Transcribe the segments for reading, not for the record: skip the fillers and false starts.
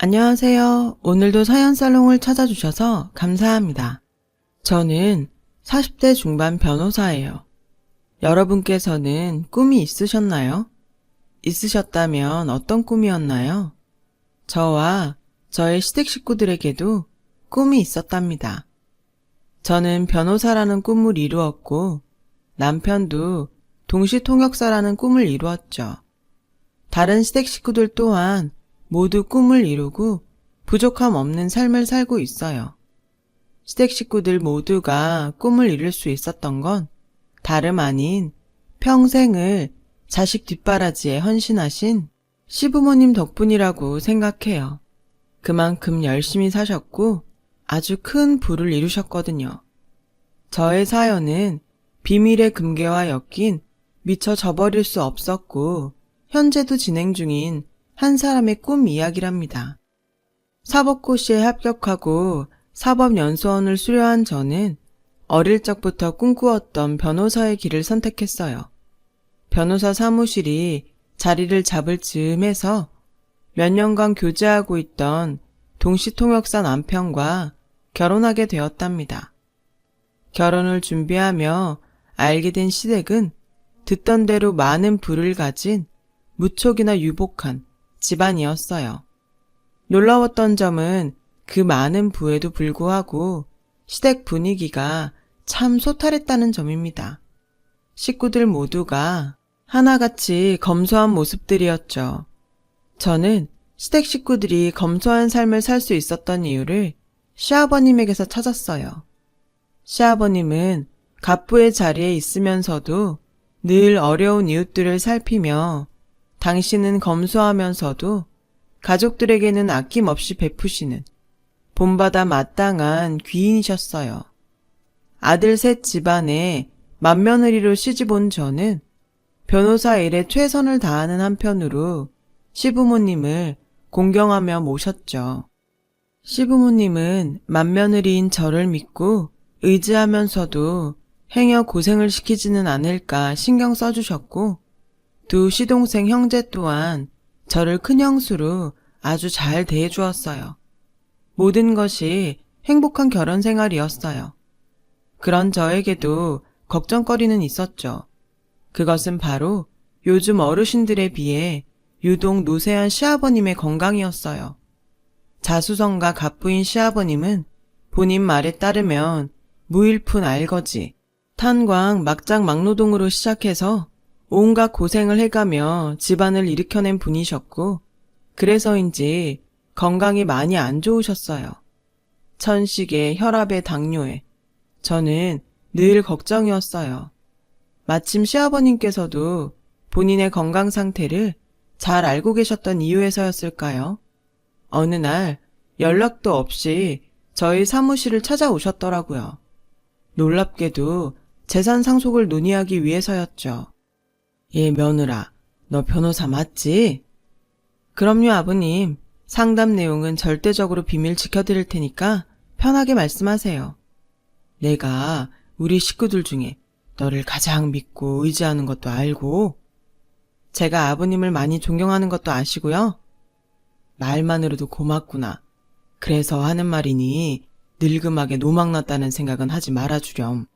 안녕하세요. 오늘도 사연살롱을 찾아주셔서 감사합니다. 저는 40대 중반 변호사예요. 여러분께서는 꿈이 있으셨나요? 있으셨다면 어떤 꿈이었나요? 저와 저의 시댁 식구들에게도 꿈이 있었답니다. 저는 변호사라는 꿈을 이루었고 남편도 동시통역사라는 꿈을 이루었죠. 다른 시댁 식구들 또한 모두 꿈을 이루고 부족함 없는 삶을 살고 있어요. 시댁 식구들 모두가 꿈을 이룰 수 있었던 건 다름 아닌 평생을 자식 뒷바라지에 헌신하신 시부모님 덕분이라고 생각해요. 그만큼 열심히 사셨고 아주 큰 부를 이루셨거든요. 저의 사연은 비밀의 금괴와 엮인 미처 저버릴 수 없었고 현재도 진행 중인 한 사람의 꿈 이야기랍니다. 사법고시에 합격하고 사법연수원을 수료한 저는 어릴 적부터 꿈꾸었던 변호사의 길을 선택했어요. 변호사 사무실이 자리를 잡을 즈음해서 몇 년간 교제하고 있던 동시통역사 남편과 결혼하게 되었답니다. 결혼을 준비하며 알게 된 시댁은 듣던 대로 많은 부를 가진 무척이나 유복한 집안이었어요. 놀라웠던 점은 그 많은 부에도 불구하고 시댁 분위기가 참 소탈했다는 점입니다. 식구들 모두가 하나같이 검소한 모습들이었죠. 저는 시댁 식구들이 검소한 삶을 살 수 있었던 이유를 시아버님에게서 찾았어요. 시아버님은 갑부의 자리에 있으면서도 늘 어려운 이웃들을 살피며 당신은 검소하면서도 가족들에게는 아낌없이 베푸시는 본받아 마땅한 귀인이셨어요. 아들 셋 집안에 맏며느리로 시집온 저는 변호사 일에 최선을 다하는 한편으로 시부모님을 공경하며 모셨죠. 시부모님은 맏며느리인 저를 믿고 의지하면서도 행여 고생을 시키지는 않을까 신경 써주셨고 두 시동생 형제 또한 저를 큰형수로 아주 잘 대해주었어요. 모든 것이 행복한 결혼 생활이었어요. 그런 저에게도 걱정거리는 있었죠. 그것은 바로 요즘 어르신들에 비해 유독 노쇠한 시아버님의 건강이었어요. 자수성가 갑부인 시아버님은 본인 말에 따르면 무일푼 알거지, 탄광 막장 막노동으로 시작해서 온갖 고생을 해가며 집안을 일으켜낸 분이셨고 그래서인지 건강이 많이 안 좋으셨어요. 천식에 혈압에 당뇨에 저는 늘 걱정이었어요. 마침 시아버님께서도 본인의 건강 상태를 잘 알고 계셨던 이유에서였을까요? 어느 날 연락도 없이 저희 사무실을 찾아오셨더라고요. 놀랍게도 재산 상속을 논의하기 위해서였죠. 예, 며느라, 너 변호사 맞지? 그럼요, 아버님. 상담 내용은 절대적으로 비밀 지켜드릴 테니까 편하게 말씀하세요. 내가 우리 식구들 중에 너를 가장 믿고 의지하는 것도 알고, 제가 아버님을 많이 존경하는 것도 아시고요. 말만으로도 고맙구나. 그래서 하는 말이니 늙음하게 노망났다는 생각은 하지 말아주렴.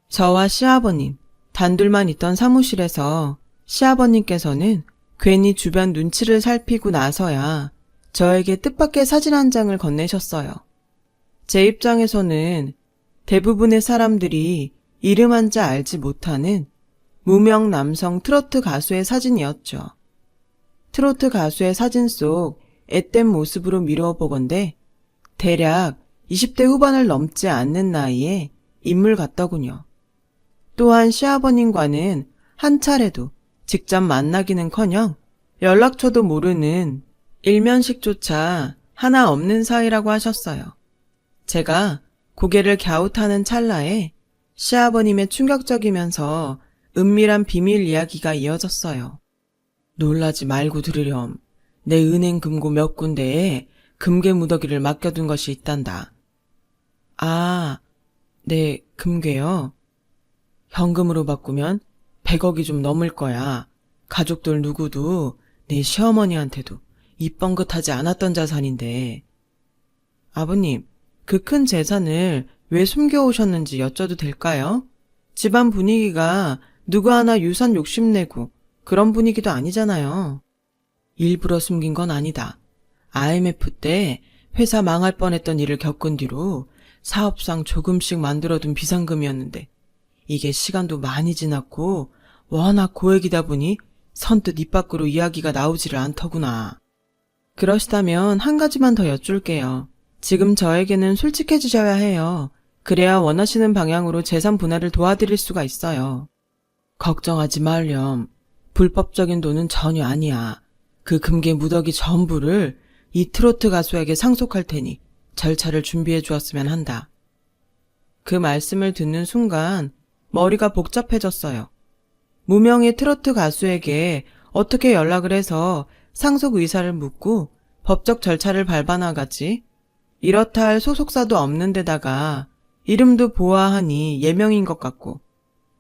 저와 시아버님, 단둘만 있던 사무실에서 시아버님께서는 괜히 주변 눈치를 살피고 나서야 저에게 뜻밖의 사진 한 장을 건네셨어요. 제 입장에서는 대부분의 사람들이 이름 한자 알지 못하는 무명 남성 트로트 가수의 사진이었죠. 트로트 가수의 사진 속 앳된 모습으로 미루어 보건대 대략 20대 후반을 넘지 않는 나이에 인물 같더군요. 또한 시아버님과는 한 차례도 직접 만나기는커녕 연락처도 모르는 일면식조차 하나 없는 사이라고 하셨어요. 제가 고개를 갸웃하는 찰나에 시아버님의 충격적이면서 은밀한 비밀 이야기가 이어졌어요. 놀라지 말고 들으렴. 내 은행 금고 몇 군데에 금괴 무더기를 맡겨둔 것이 있단다. 아, 네, 금괴요? 현금으로 바꾸면 100억이 좀 넘을 거야. 가족들 누구도 내 시어머니한테도 입 뻥긋하지 않았던 자산인데. 아버님, 그 큰 재산을 왜 숨겨오셨는지 여쭤도 될까요? 집안 분위기가 누구 하나 유산 욕심내고 그런 분위기도 아니잖아요. 일부러 숨긴 건 아니다. IMF 때 회사 망할 뻔했던 일을 겪은 뒤로 사업상 조금씩 만들어둔 비상금이었는데 이게 시간도 많이 지났고 워낙 고액이다 보니 선뜻 입 밖으로 이야기가 나오지를 않더구나. 그러시다면 한 가지만 더 여쭐게요. 지금 저에게는 솔직해지셔야 해요. 그래야 원하시는 방향으로 재산 분할을 도와드릴 수가 있어요. 걱정하지 말렴. 불법적인 돈은 전혀 아니야. 그 금괴 무더기 전부를 이 트로트 가수에게 상속할 테니 절차를 준비해 주었으면 한다. 그 말씀을 듣는 순간 머리가 복잡해졌어요. 무명의 트로트 가수에게 어떻게 연락을 해서 상속 의사를 묻고 법적 절차를 밟아 나가지? 이렇다 할 소속사도 없는 데다가 이름도 보아하니 예명인 것 같고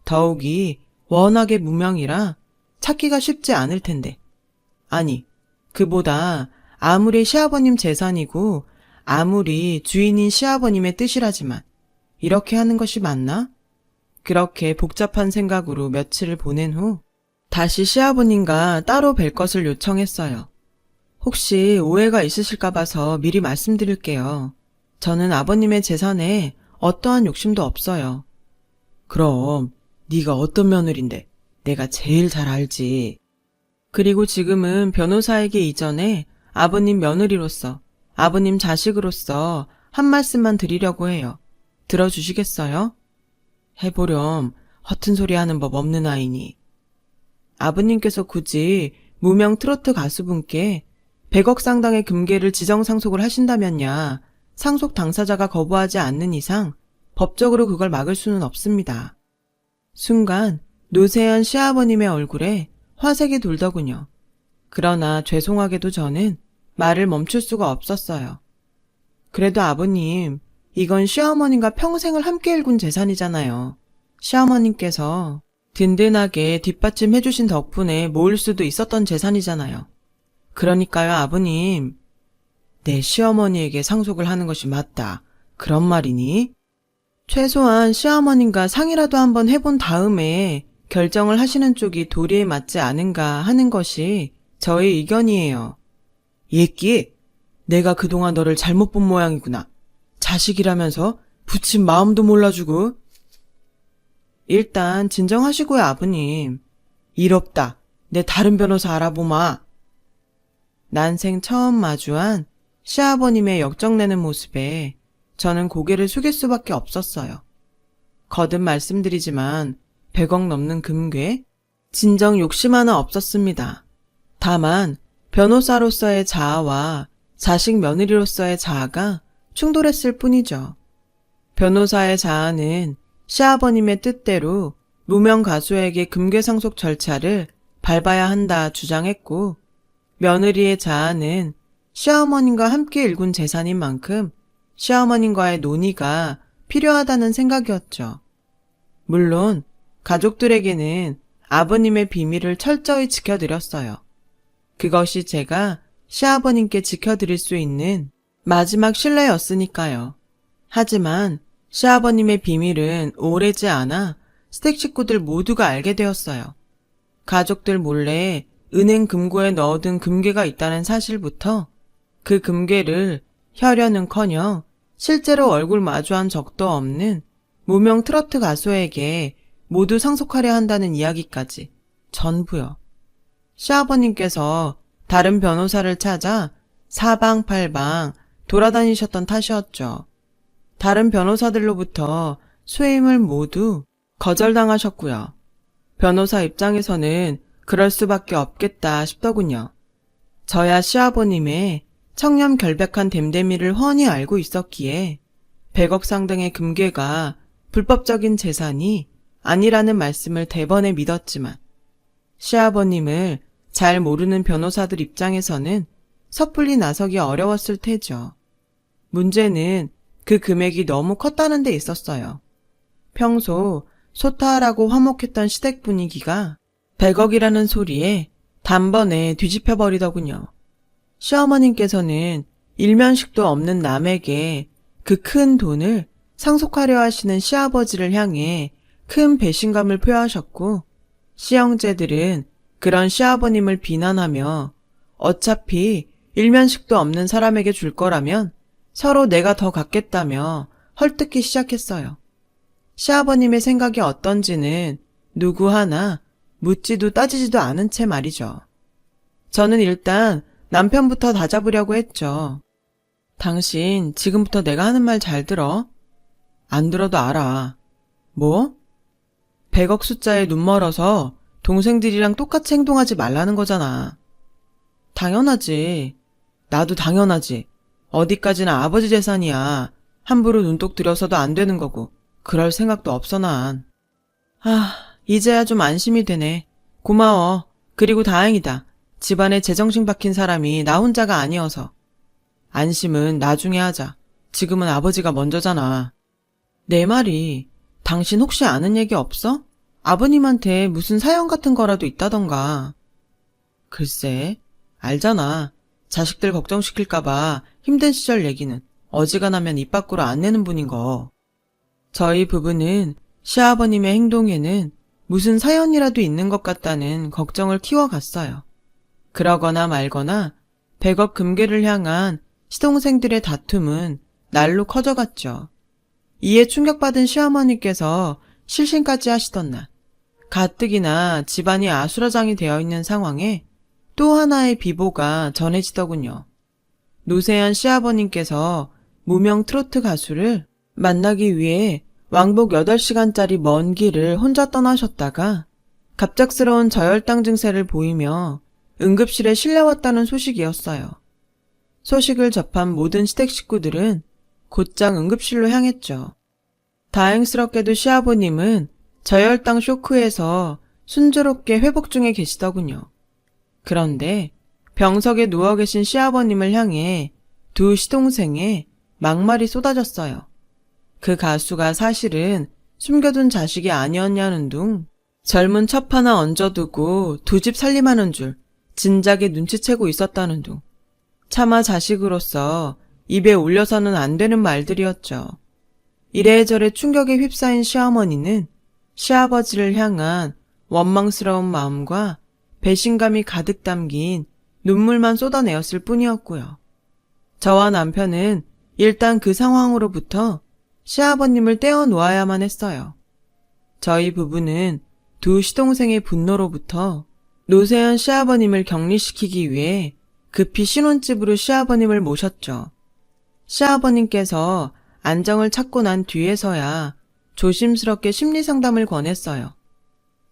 더욱이 워낙에 무명이라 찾기가 쉽지 않을 텐데. 아니, 그보다 아무리 시아버님 재산이고 아무리 주인인 시아버님의 뜻이라지만 이렇게 하는 것이 맞나? 그렇게 복잡한 생각으로 며칠을 보낸 후 다시 시아버님과 따로 뵐 것을 요청했어요. 혹시 오해가 있으실까 봐서 미리 말씀드릴게요. 저는 아버님의 재산에 어떠한 욕심도 없어요. 그럼 네가 어떤 며느린데 내가 제일 잘 알지. 그리고 지금은 변호사에게 이전에 아버님 며느리로서, 아버님 자식으로서 한 말씀만 드리려고 해요. 들어주시겠어요? 해보렴. 허튼 소리 하는 법 없는 아이니. 아버님께서 굳이 무명 트로트 가수분께 100억 상당의 금괴를 지정상속을 하신다면야 상속 당사자가 거부하지 않는 이상 법적으로 그걸 막을 수는 없습니다. 순간 노세연 시아버님의 얼굴에 화색이 돌더군요. 그러나 죄송하게도 저는 말을 멈출 수가 없었어요. 그래도 아버님, 이건 시어머님과 평생을 함께 일군 재산이잖아요. 시어머님께서 든든하게 뒷받침해 주신 덕분에 모을 수도 있었던 재산이잖아요. 그러니까요, 아버님. 내 시어머니에게 상속을 하는 것이 맞다. 그런 말이니? 최소한 시어머님과 상의라도 한번 해본 다음에 결정을 하시는 쪽이 도리에 맞지 않은가 하는 것이 저의 의견이에요. 예끼, 내가 그동안 너를 잘못 본 모양이구나. 자식이라면서 부친 마음도 몰라주고. 일단 진정하시고요, 아버님. 일 없다. 내 다른 변호사 알아보마. 난생 처음 마주한 시아버님의 역정내는 모습에 저는 고개를 숙일 수밖에 없었어요. 거듭 말씀드리지만 100억 넘는 금괴? 진정 욕심 하나 없었습니다. 다만 변호사로서의 자아와 자식 며느리로서의 자아가 충돌했을 뿐이죠. 변호사의 자아는 시아버님의 뜻대로 무명 가수에게 금괴 상속 절차를 밟아야 한다 주장했고, 며느리의 자아는 시어머님과 함께 일군 재산인 만큼 시어머님과의 논의가 필요하다는 생각이었죠. 물론 가족들에게는 아버님의 비밀을 철저히 지켜드렸어요. 그것이 제가 시아버님께 지켜드릴 수 있는 마지막 신뢰였으니까요. 하지만 시아버님의 비밀은 오래지 않아 스택 식구들 모두가 알게 되었어요. 가족들 몰래 은행 금고에 넣어둔 금괴가 있다는 사실부터 그 금괴를 혈연은커녕 실제로 얼굴 마주한 적도 없는 무명 트로트 가수에게 모두 상속하려 한다는 이야기까지 전부요. 시아버님께서 다른 변호사를 찾아 사방팔방 돌아다니셨던 탓이었죠. 다른 변호사들로부터 수임을 모두 거절당하셨고요. 변호사 입장에서는 그럴 수밖에 없겠다 싶더군요. 저야 시아버님의 청렴결백한 됨됨이를 훤히 알고 있었기에 100억 상당의 금괴가 불법적인 재산이 아니라는 말씀을 대번에 믿었지만 시아버님을 잘 모르는 변호사들 입장에서는 섣불리 나서기 어려웠을 테죠. 문제는 그 금액이 너무 컸다는 데 있었어요. 평소 소탈하고 화목했던 시댁 분위기가 100억이라는 소리에 단번에 뒤집혀버리더군요. 시어머님께서는 일면식도 없는 남에게 그 큰 돈을 상속하려 하시는 시아버지를 향해 큰 배신감을 표하셨고, 시형제들은 그런 시아버님을 비난하며 어차피 일면식도 없는 사람에게 줄 거라면 서로 내가 더 갖겠다며 헐뜯기 시작했어요. 시아버님의 생각이 어떤지는 누구 하나 묻지도 따지지도 않은 채 말이죠. 저는 일단 남편부터 다잡으려고 했죠. 당신 지금부터 내가 하는 말 잘 들어? 안 들어도 알아. 뭐? 100억 숫자에 눈 멀어서 동생들이랑 똑같이 행동하지 말라는 거잖아. 당연하지. 나도 당연하지. 어디까지나 아버지 재산이야. 함부로 눈독 들여서도 안 되는 거고 그럴 생각도 없어 난. 이제야 좀 안심이 되네. 고마워. 그리고 다행이다. 집안에 제정신 박힌 사람이 나 혼자가 아니어서. 안심은 나중에 하자. 지금은 아버지가 먼저잖아. 내 말이 당신 혹시 아는 얘기 없어? 아버님한테 무슨 사연 같은 거라도 있다던가. 글쎄, 알잖아. 자식들 걱정시킬까봐 힘든 시절 얘기는 어지간하면 입 밖으로 안 내는 분인 거. 저희 부부는 시아버님의 행동에는 무슨 사연이라도 있는 것 같다는 걱정을 키워갔어요. 그러거나 말거나 100억 금괴를 향한 시동생들의 다툼은 날로 커져갔죠. 이에 충격받은 시어머니께서 실신까지 하시던 날, 가뜩이나 집안이 아수라장이 되어 있는 상황에 또 하나의 비보가 전해지더군요. 노세현 시아버님께서 무명 트로트 가수를 만나기 위해 왕복 8시간짜리 먼 길을 혼자 떠나셨다가 갑작스러운 저혈당 증세를 보이며 응급실에 실려왔다는 소식이었어요. 소식을 접한 모든 시댁 식구들은 곧장 응급실로 향했죠. 다행스럽게도 시아버님은 저혈당 쇼크에서 순조롭게 회복 중에 계시더군요. 그런데 병석에 누워 계신 시아버님을 향해 두 시동생의 막말이 쏟아졌어요. 그 가수가 사실은 숨겨둔 자식이 아니었냐는 둥, 젊은 첩 하나 얹어두고 두 집 살림하는 줄 진작에 눈치채고 있었다는 둥, 차마 자식으로서 입에 올려서는 안 되는 말들이었죠. 이래저래 충격에 휩싸인 시어머니는 시아버지를 향한 원망스러운 마음과 배신감이 가득 담긴 눈물만 쏟아내었을 뿐이었고요. 저와 남편은 일단 그 상황으로부터 시아버님을 떼어놓아야만 했어요. 저희 부부는 두 시동생의 분노로부터 노세현 시아버님을 격리시키기 위해 급히 신혼집으로 시아버님을 모셨죠. 시아버님께서 안정을 찾고 난 뒤에서야 조심스럽게 심리상담을 권했어요.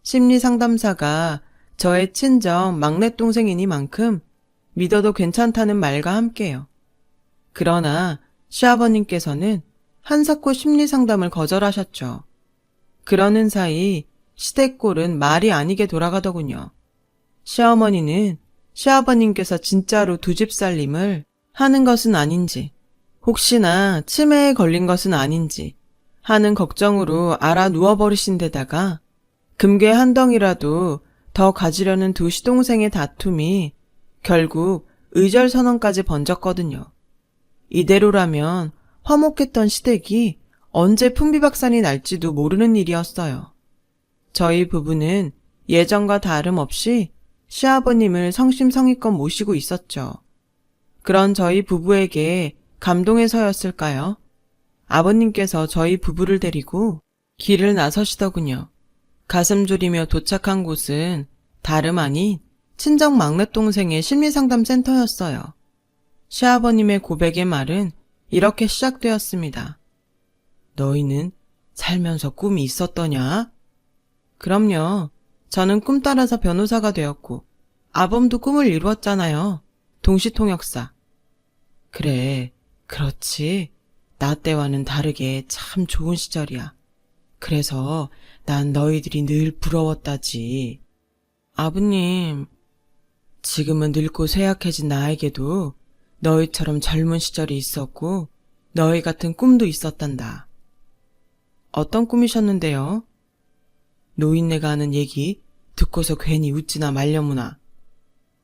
심리상담사가 저의 친정 막내 동생이니만큼 믿어도 괜찮다는 말과 함께요. 그러나 시아버님께서는 한사코 심리상담을 거절하셨죠. 그러는 사이 시댁골은 말이 아니게 돌아가더군요. 시어머니는 시아버님께서 진짜로 두 집 살림을 하는 것은 아닌지, 혹시나 치매에 걸린 것은 아닌지 하는 걱정으로 알아 누워버리신 데다가 금괴 한 덩이라도 더 가지려는 두 시동생의 다툼이 결국 의절선언까지 번졌거든요. 이대로라면 화목했던 시댁이 언제 풍비박산이 날지도 모르는 일이었어요. 저희 부부는 예전과 다름없이 시아버님을 성심성의껏 모시고 있었죠. 그런 저희 부부에게 감동해서였을까요? 아버님께서 저희 부부를 데리고 길을 나서시더군요. 가슴 졸이며 도착한 곳은 다름 아닌 친정 막내동생의 심리상담센터였어요. 시아버님의 고백의 말은 이렇게 시작되었습니다. 너희는 살면서 꿈이 있었더냐? 그럼요. 저는 꿈 따라서 변호사가 되었고 아범도 꿈을 이루었잖아요. 동시통역사. 그래, 그렇지. 나 때와는 다르게 참 좋은 시절이야. 그래서 난 너희들이 늘 부러웠다지. 아버님, 지금은 늙고 쇠약해진 나에게도 너희처럼 젊은 시절이 있었고 너희 같은 꿈도 있었단다. 어떤 꿈이셨는데요? 노인네가 하는 얘기 듣고서 괜히 웃지나 말려무나.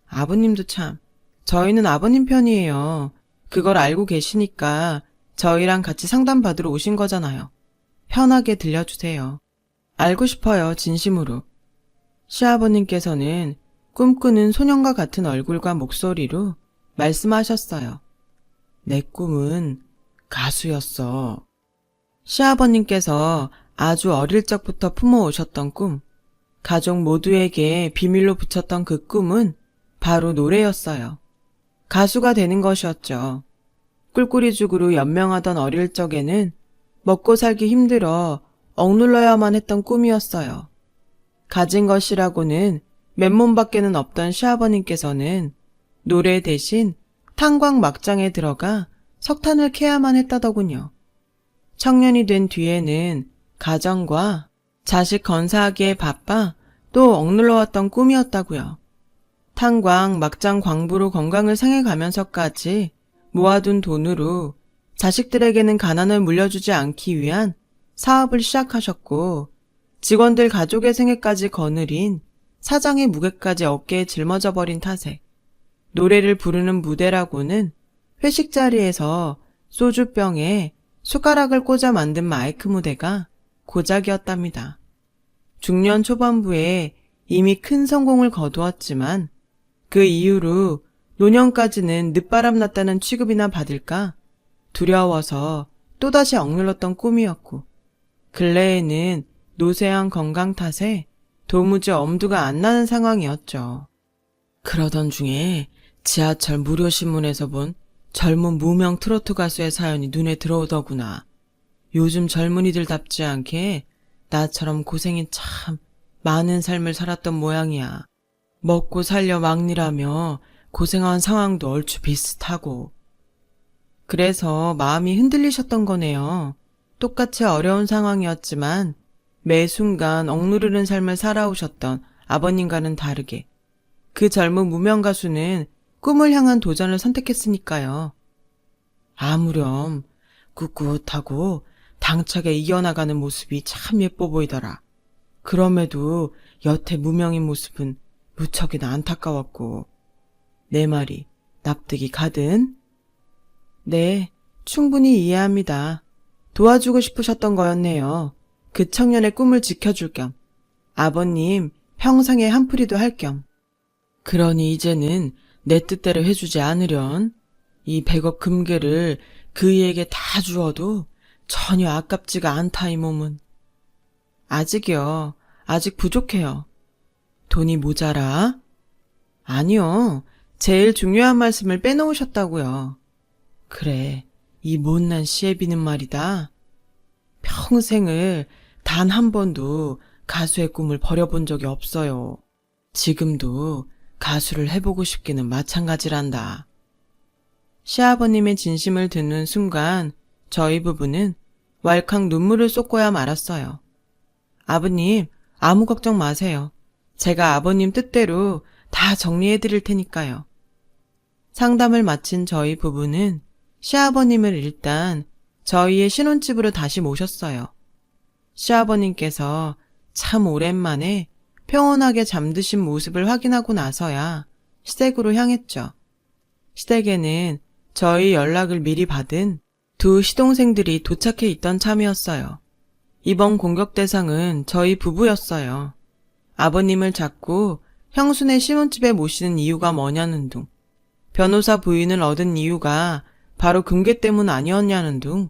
아버님도 참 저희는 아버님 편이에요. 그걸 알고 계시니까 저희랑 같이 상담받으러 오신 거잖아요. 편하게 들려주세요. 알고 싶어요, 진심으로. 시아버님께서는 꿈꾸는 소년과 같은 얼굴과 목소리로 말씀하셨어요. 내 꿈은 가수였어. 시아버님께서 아주 어릴 적부터 품어오셨던 꿈, 가족 모두에게 비밀로 붙였던 그 꿈은 바로 노래였어요. 가수가 되는 것이었죠. 꿀꿀이죽으로 연명하던 어릴 적에는 먹고 살기 힘들어 억눌러야만 했던 꿈이었어요. 가진 것이라고는 맨몸밖에는 없던 시아버님께서는 노래 대신 탄광 막장에 들어가 석탄을 캐야만 했다더군요. 청년이 된 뒤에는 가정과 자식 건사하기에 바빠 또 억눌러왔던 꿈이었다고요. 탄광 막장 광부로 건강을 상해가면서까지 모아둔 돈으로 자식들에게는 가난을 물려주지 않기 위한 사업을 시작하셨고, 직원들 가족의 생애까지 거느린 사장의 무게까지 어깨에 짊어져 버린 탓에 노래를 부르는 무대라고는 회식 자리에서 소주병에 숟가락을 꽂아 만든 마이크 무대가 고작이었답니다. 중년 초반부에 이미 큰 성공을 거두었지만 그 이후로 노년까지는 늦바람 났다는 취급이나 받을까 두려워서 또다시 억눌렀던 꿈이었고, 근래에는 노쇠한 건강 탓에 도무지 엄두가 안 나는 상황이었죠. 그러던 중에 지하철 무료신문에서 본 젊은 무명 트로트 가수의 사연이 눈에 들어오더구나. 요즘 젊은이들답지 않게 나처럼 고생이 참 많은 삶을 살았던 모양이야. 먹고 살려 막리라며 고생한 상황도 얼추 비슷하고. 그래서 마음이 흔들리셨던 거네요. 똑같이 어려운 상황이었지만 매 순간 억누르는 삶을 살아오셨던 아버님과는 다르게 그 젊은 무명 가수는 꿈을 향한 도전을 선택했으니까요. 아무렴 꿋꿋하고 당차게 이겨나가는 모습이 참 예뻐 보이더라. 그럼에도 여태 무명인 모습은 무척이나 안타까웠고. 내 말이 납득이 가든? 네, 충분히 이해합니다. 도와주고 싶으셨던 거였네요. 그 청년의 꿈을 지켜줄 겸, 아버님 평생에 한풀이도 할 겸. 그러니 이제는 내 뜻대로 해주지 않으련 이 100억 금괴를 그이에게 다 주어도 전혀 아깝지가 않다 이 몸은. 아직이요. 아직 부족해요. 돈이 모자라? 아니요. 제일 중요한 말씀을 빼놓으셨다고요. 그래, 이 못난 시애비는 말이다. 평생을 단 한 번도 가수의 꿈을 버려본 적이 없어요. 지금도 가수를 해보고 싶기는 마찬가지란다. 시아버님의 진심을 듣는 순간 저희 부부는 왈칵 눈물을 쏟고야 말았어요. 아버님, 아무 걱정 마세요. 제가 아버님 뜻대로 다 정리해드릴 테니까요. 상담을 마친 저희 부부는 시아버님을 일단 저희의 신혼집으로 다시 모셨어요. 시아버님께서 참 오랜만에 평온하게 잠드신 모습을 확인하고 나서야 시댁으로 향했죠. 시댁에는 저희 연락을 미리 받은 두 시동생들이 도착해 있던 참이었어요. 이번 공격 대상은 저희 부부였어요. 아버님을 자꾸 형수네 신혼집에 모시는 이유가 뭐냐는 둥, 변호사 부인을 얻은 이유가 바로 금괴 때문 아니었냐는 둥,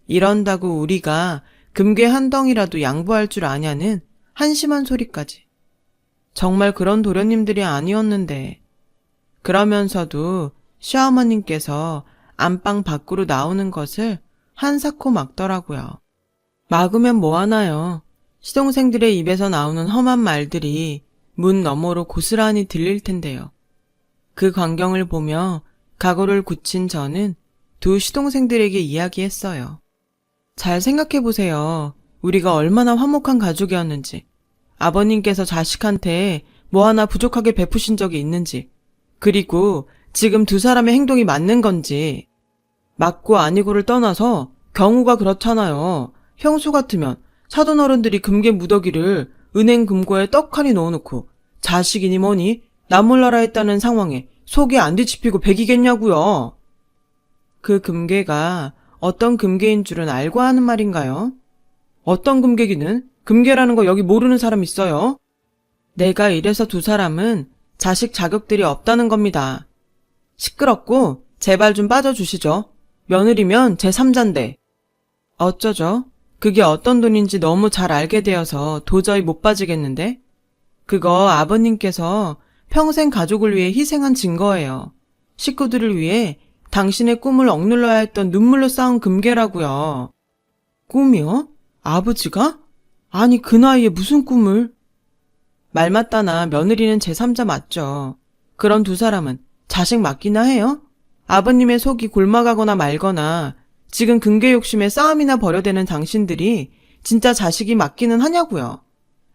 이런다고 우리가 금괴 한 덩이라도 양보할 줄 아냐는 한심한 소리까지. 정말 그런 도련님들이 아니었는데. 그러면서도 시어머님께서 안방 밖으로 나오는 것을 한사코 막더라고요. 막으면 뭐하나요? 시동생들의 입에서 나오는 험한 말들이 문 너머로 고스란히 들릴 텐데요. 그 광경을 보며 각오를 굳힌 저는 두 시동생들에게 이야기했어요. 잘 생각해보세요. 우리가 얼마나 화목한 가족이었는지, 아버님께서 자식한테 뭐 하나 부족하게 베푸신 적이 있는지, 그리고 지금 두 사람의 행동이 맞는 건지. 맞고 아니고를 떠나서 경우가 그렇잖아요. 형수 같으면 사돈 어른들이 금괴 무더기를 은행 금고에 떡하니 넣어놓고 자식이니 뭐니 나 몰라라 했다는 상황에 속이 안 뒤집히고 백이겠냐고요. 그 금괴가 어떤 금괴인 줄은 알고 하는 말인가요? 어떤 금괴기는? 금괴라는 거 여기 모르는 사람 있어요? 내가 이래서 두 사람은 자식 자격들이 없다는 겁니다. 시끄럽고 제발 좀 빠져주시죠. 며느리면 제3자인데. 어쩌죠? 그게 어떤 돈인지 너무 잘 알게 되어서 도저히 못 빠지겠는데? 그거 아버님께서 평생 가족을 위해 희생한 증거예요. 식구들을 위해 당신의 꿈을 억눌러야 했던 눈물로 쌓은 금괴라고요. 꿈이요? 아버지가? 아니 그 나이에 무슨 꿈을? 말 맞다나 며느리는 제3자 맞죠. 그런 두 사람은 자식 맞기나 해요? 아버님의 속이 골마가거나 말거나 지금 금괴 욕심에 싸움이나 벌여대는 당신들이 진짜 자식이 맞기는 하냐고요.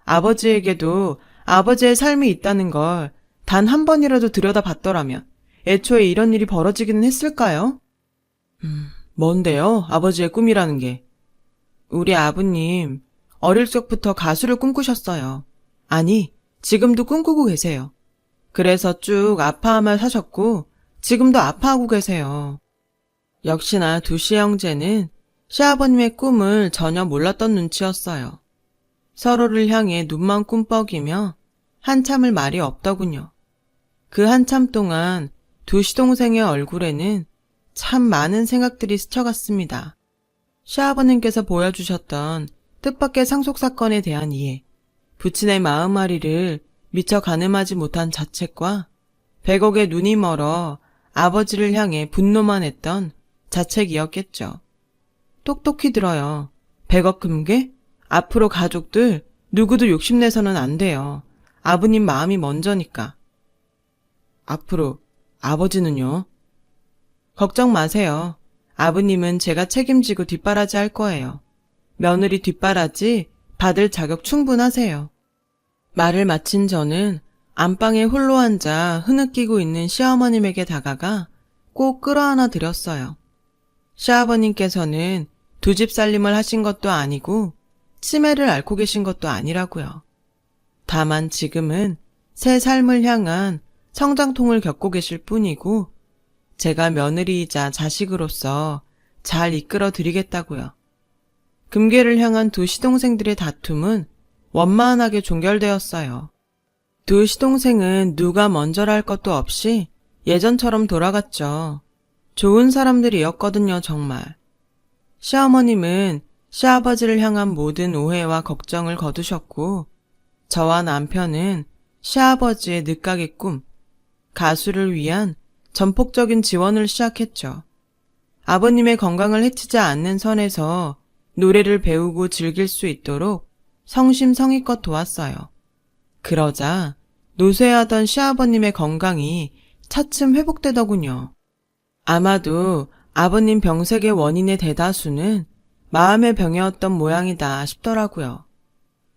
아버지에게도 아버지의 삶이 있다는 걸 단 한 번이라도 들여다봤더라면 애초에 이런 일이 벌어지기는 했을까요? 뭔데요? 아버지의 꿈이라는 게. 우리 아버님 어릴 적부터 가수를 꿈꾸셨어요. 아니, 지금도 꿈꾸고 계세요. 그래서 쭉 아파하며 사셨고 지금도 아파하고 계세요. 역시나 두 시형제는 시아버님의 꿈을 전혀 몰랐던 눈치였어요. 서로를 향해 눈만 꿈뻑이며 한참을 말이 없더군요. 그 한참 동안 두 시동생의 얼굴에는 참 많은 생각들이 스쳐갔습니다. 시아버님께서 보여주셨던 뜻밖의 상속사건에 대한 이해, 부친의 마음앓이를 미처 가늠하지 못한 자책과 100억에 눈이 멀어 아버지를 향해 분노만 했던 자책이었겠죠. 똑똑히 들어요. 100억 금괴? 앞으로 가족들 누구도 욕심내서는 안 돼요. 아버님 마음이 먼저니까. 앞으로 아버지는요? 걱정 마세요. 아버님은 제가 책임지고 뒷바라지 할 거예요. 며느리 뒷바라지 받을 자격 충분하세요. 말을 마친 저는 안방에 홀로 앉아 흐느끼고 있는 시어머님에게 다가가 꼭 끌어안아 드렸어요. 시아버님께서는 두 집 살림을 하신 것도 아니고 치매를 앓고 계신 것도 아니라고요. 다만 지금은 새 삶을 향한 성장통을 겪고 계실 뿐이고 제가 며느리이자 자식으로서 잘 이끌어 드리겠다고요. 금괴를 향한 두 시동생들의 다툼은 원만하게 종결되었어요. 두 시동생은 누가 먼저랄 것도 없이 예전처럼 돌아갔죠. 좋은 사람들이었거든요, 정말. 시어머님은 시아버지를 향한 모든 오해와 걱정을 거두셨고 저와 남편은 시아버지의 늦가기 꿈, 가수를 위한 전폭적인 지원을 시작했죠. 아버님의 건강을 해치지 않는 선에서 노래를 배우고 즐길 수 있도록 성심성의껏 도왔어요. 그러자 노쇠하던 시아버님의 건강이 차츰 회복되더군요. 아마도 아버님 병색의 원인의 대다수는 마음의 병이었던 모양이다 싶더라고요.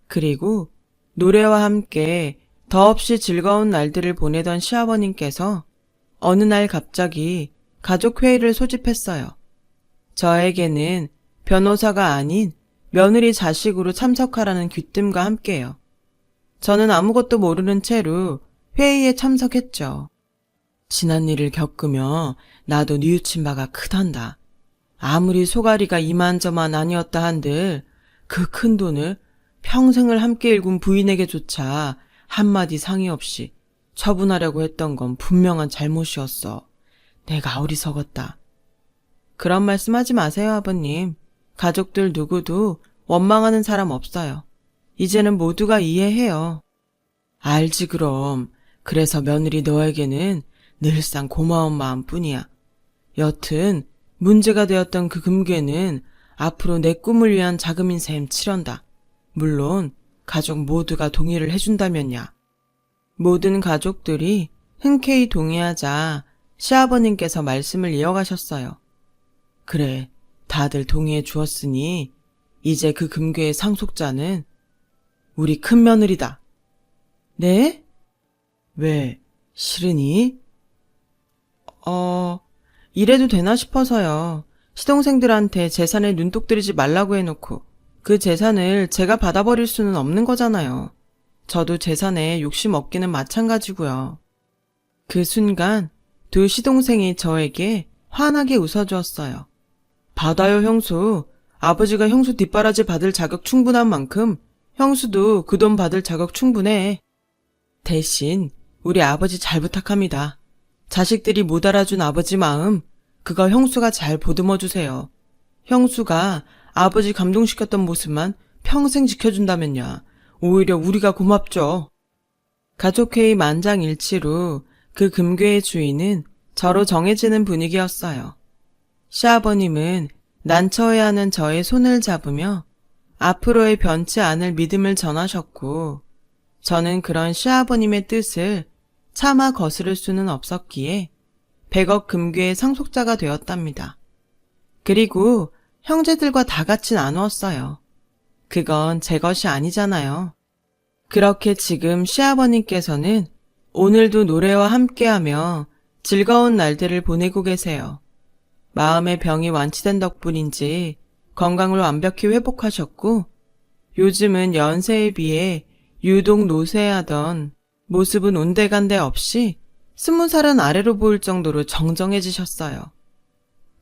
그리고 노래와 함께 더없이 즐거운 날들을 보내던 시아버님께서 어느 날 갑자기 가족회의를 소집했어요. 저에게는 변호사가 아닌 며느리 자식으로 참석하라는 귀뜸과 함께요. 저는 아무것도 모르는 채로 회의에 참석했죠. 지난 일을 겪으며 나도 뉘우친 바가 크단다. 아무리 소가리가 이만저만 아니었다 한들 그 큰 돈을 평생을 함께 일군 부인에게조차 한마디 상의 없이 처분하려고 했던 건 분명한 잘못이었어. 내가 어리석었다. 그런 말씀하지 마세요, 아버님. 가족들 누구도 원망하는 사람 없어요. 이제는 모두가 이해해요. 알지 그럼. 그래서 며느리 너에게는 늘상 고마운 마음뿐이야. 여튼 문제가 되었던 그 금괴는 앞으로 내 꿈을 위한 자금인 셈 치련다. 물론 가족 모두가 동의를 해준다면야. 모든 가족들이 흔쾌히 동의하자 시아버님께서 말씀을 이어가셨어요. 그래, 다들 동의해 주었으니 이제 그 금괴의 상속자는 우리 큰며느리다. 네? 왜, 싫으니? 이래도 되나 싶어서요. 시동생들한테 재산에 눈독 들이지 말라고 해놓고 그 재산을 제가 받아버릴 수는 없는 거잖아요. 저도 재산에 욕심 없기는 마찬가지고요. 그 순간 두 시동생이 저에게 환하게 웃어주었어요. 받아요, 형수. 아버지가 형수 뒷바라지 받을 자격 충분한 만큼 형수도 그 돈 받을 자격 충분해. 대신 우리 아버지 잘 부탁합니다. 자식들이 못 알아준 아버지 마음, 그거 형수가 잘 보듬어 주세요. 형수가 아버지 감동시켰던 모습만 평생 지켜준다면야 오히려 우리가 고맙죠. 가족회의 만장일치로 그 금괴의 주인은 저로 정해지는 분위기였어요. 시아버님은 난처해 하는 저의 손을 잡으며 앞으로의 변치 않을 믿음을 전하셨고, 저는 그런 시아버님의 뜻을 차마 거스를 수는 없었기에 100억 금괴의 상속자가 되었답니다. 그리고 형제들과 다 같이 나누었어요. 그건 제 것이 아니잖아요. 그렇게 지금 시아버님께서는 오늘도 노래와 함께하며 즐거운 날들을 보내고 계세요. 마음의 병이 완치된 덕분인지 건강을 완벽히 회복하셨고, 요즘은 연세에 비해 유독 노쇠하던 모습은 온데간데 없이 20살은 아래로 보일 정도로 정정해지셨어요.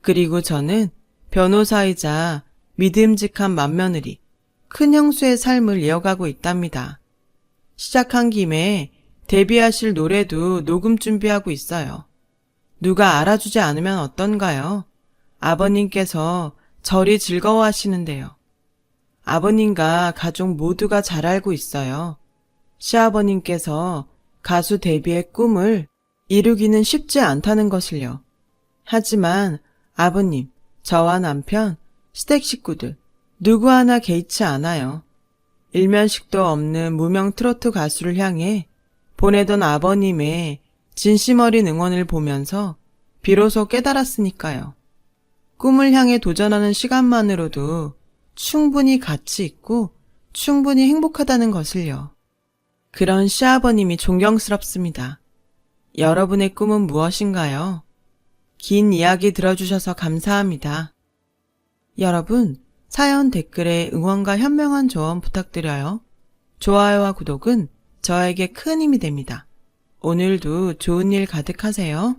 그리고 저는 변호사이자 믿음직한 맏며느리, 큰 형수의 삶을 이어가고 있답니다. 시작한 김에 데뷔하실 노래도 녹음 준비하고 있어요. 누가 알아주지 않으면 어떤가요? 아버님께서 저리 즐거워하시는데요. 아버님과 가족 모두가 잘 알고 있어요. 시아버님께서 가수 데뷔의 꿈을 이루기는 쉽지 않다는 것을요. 하지만 아버님, 저와 남편, 시댁 식구들 누구 하나 개의치 않아요. 일면식도 없는 무명 트로트 가수를 향해 보내던 아버님의 진심 어린 응원을 보면서 비로소 깨달았으니까요. 꿈을 향해 도전하는 시간만으로도 충분히 가치 있고 충분히 행복하다는 것을요. 그런 시아버님이 존경스럽습니다. 여러분의 꿈은 무엇인가요? 긴 이야기 들어주셔서 감사합니다. 여러분, 사연 댓글에 응원과 현명한 조언 부탁드려요. 좋아요와 구독은 저에게 큰 힘이 됩니다. 오늘도 좋은 일 가득하세요.